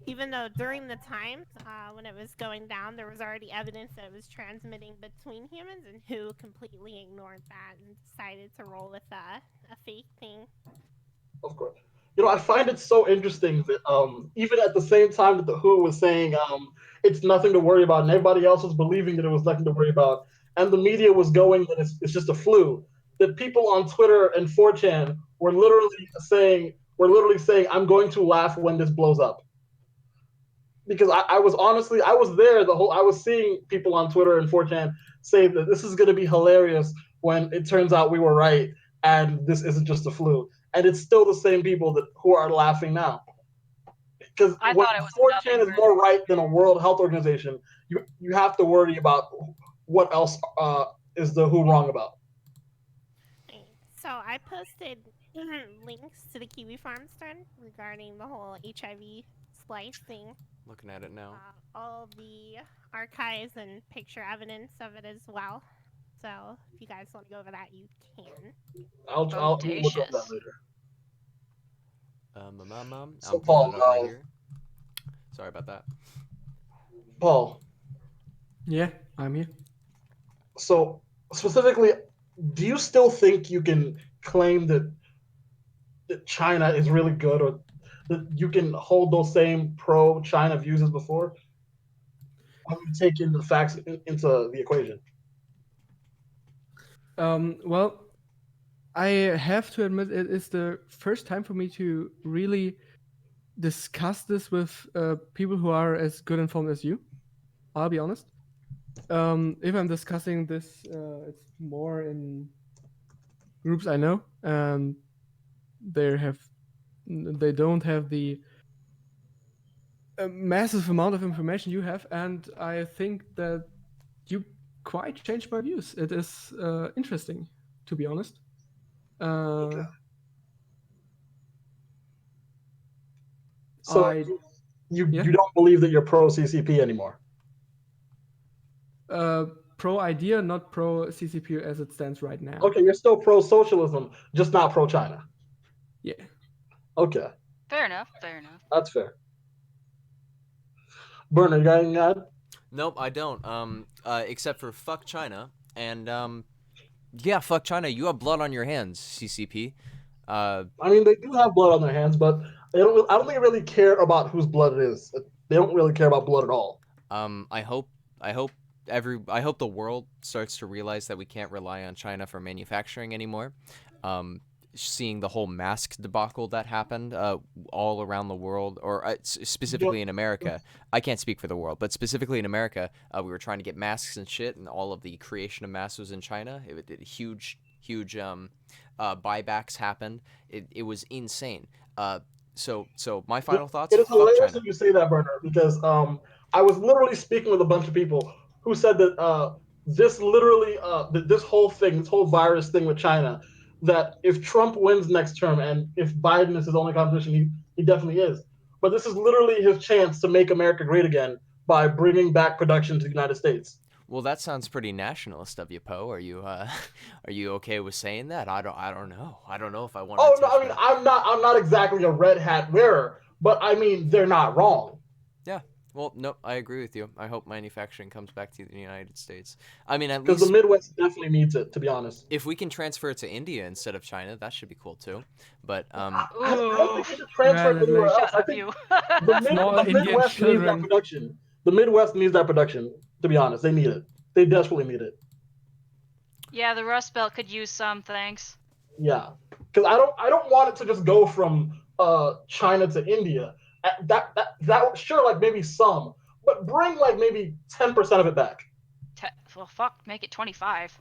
even though during the time when it was going down, there was already evidence that it was transmitting between humans, and WHO completely ignored that and decided to roll with a fake thing. Of course. You know, I find it so interesting that even at the same time that the WHO was saying it's nothing to worry about, and everybody else was believing that it was nothing to worry about, and the media was going that it's just a flu, that people on Twitter and 4chan were literally saying, I'm going to laugh when this blows up. Because I was there I was seeing people on Twitter and 4chan say that this is going to be hilarious when it turns out we were right and this isn't just a flu. And it's still the same people who are laughing now. Because I when thought it was 4chan nothing is more right than a World Health Organization, you have to worry about what else is the WHO wrong about. So I posted links to the Kiwi Farms thread regarding the whole HIV splice thing. Looking at it now. All the archives and picture evidence of it as well. So if you guys want to go over that, you can. I'll look up that later. I'm So, pulling Paul, it up right here. Sorry about that. Paul. Yeah, I'm here. So specifically, do you still think you can claim that China is really good, or that you can hold those same pro-China views as before? When you take in the facts into the equation. Well, I have to admit it is the first time for me to really discuss this with people who are as good informed as you. I'll be honest. If I'm discussing this, it's more in groups I know, and they don't have the massive amount of information you have, and I think that quite changed my views. It is interesting, to be honest. Okay. So you don't believe that you're pro CCP anymore? Pro idea, not pro CCP as it stands right now. Okay, you're still pro socialism, just not pro China. Yeah. Okay. Fair enough. Fair enough. That's fair. Burner, you got anything to add? Nope, I don't. Except for fuck China and yeah, fuck China. You have blood on your hands, CCP. I mean, they do have blood on their hands, but they don't. I don't think they really care about whose blood it is. They don't really care about blood at all. I hope the world starts to realize that we can't rely on China for manufacturing anymore. Seeing the whole mask debacle that happened all around the world, or specifically in America. I can't speak for the world, but specifically in America, we were trying to get masks and shit, and all of the creation of masks was in China. It did huge buybacks happened. It was insane. So my final thoughts. It is Fuck hilarious China. that you say that, Burner, because I was literally speaking with a bunch of people who said that this whole thing, this whole virus thing with China, that if Trump wins next term and if Biden is his only competition, he definitely is. But this is literally his chance to make America great again by bringing back production to the United States. Well, that sounds pretty nationalist of you, Poe. Are you okay with saying that? I don't know. I don't know if I want to. Oh no, I mean I'm not exactly a red hat wearer, but I mean they're not wrong. Yeah. Well, no, I agree with you. I hope manufacturing comes back to the United States. I mean, at because least the Midwest definitely needs it. To be honest, if we can transfer it to India instead of China, that should be cool too. But I don't think we should transfer it anywhere else. I think the Midwest needs that production. The Midwest needs that production. To be honest, they need it. They desperately need it. Yeah, the Rust Belt could use some, thanks. Yeah, because I don't want it to just go from China to India. That sure, like maybe some, but bring like maybe 10% of it back. Well, fuck, make it 25.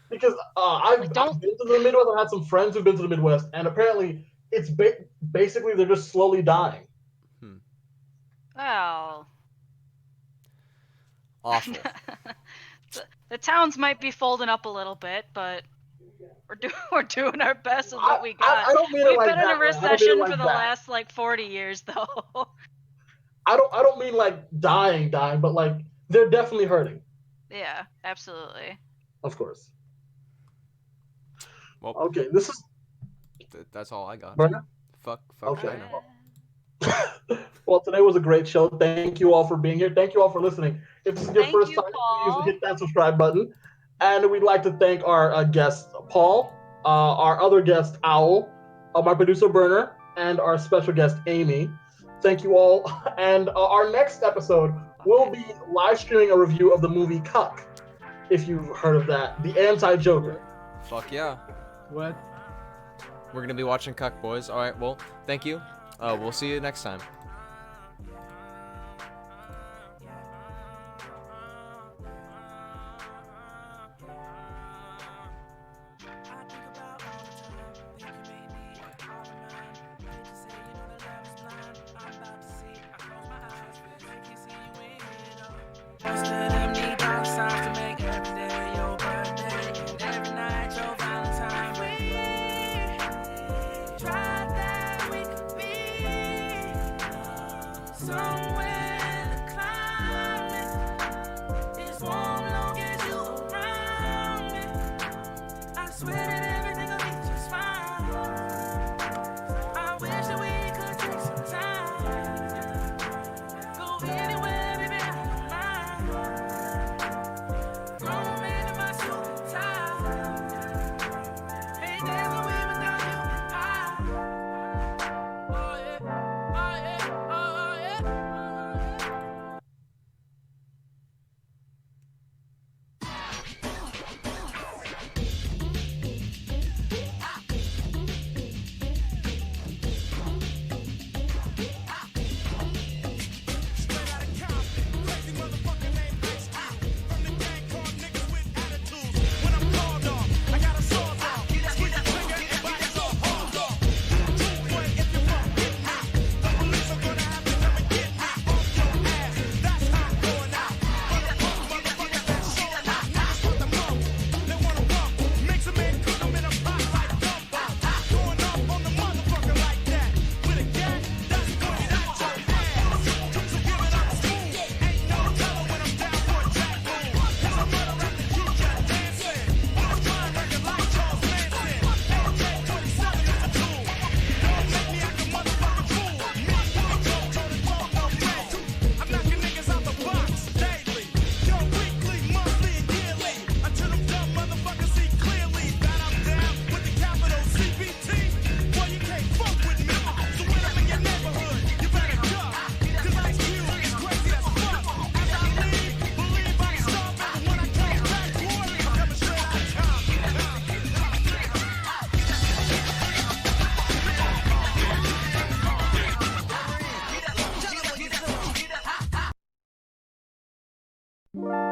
Because I've been to the Midwest. I've had some friends who've been to the Midwest, and apparently it's basically they're just slowly dying. Well, awful. the towns might be folding up a little bit, but we're doing our best with what we got. I don't mean We've it like been in that, a man. I don't mean it recession like for the that. last like 40 years, though. I don't mean like dying, but like they're definitely hurting. Yeah, absolutely. Of course. Well, okay, that's all I got. Burner? Fuck Okay. China. Well, today was a great show. Thank you all for being here. Thank you all for listening. If this is your first time, please hit that subscribe button. And we'd like to thank our guest, Paul, our other guest, Owl, my producer, Burner, and our special guest, Amy. Thank you all. And our next episode will be live streaming a review of the movie Cuck, if you've heard of that. The anti-Joker. Fuck yeah. What? We're going to be watching Cuck, boys. All right, well, thank you. We'll see you next time. Bye.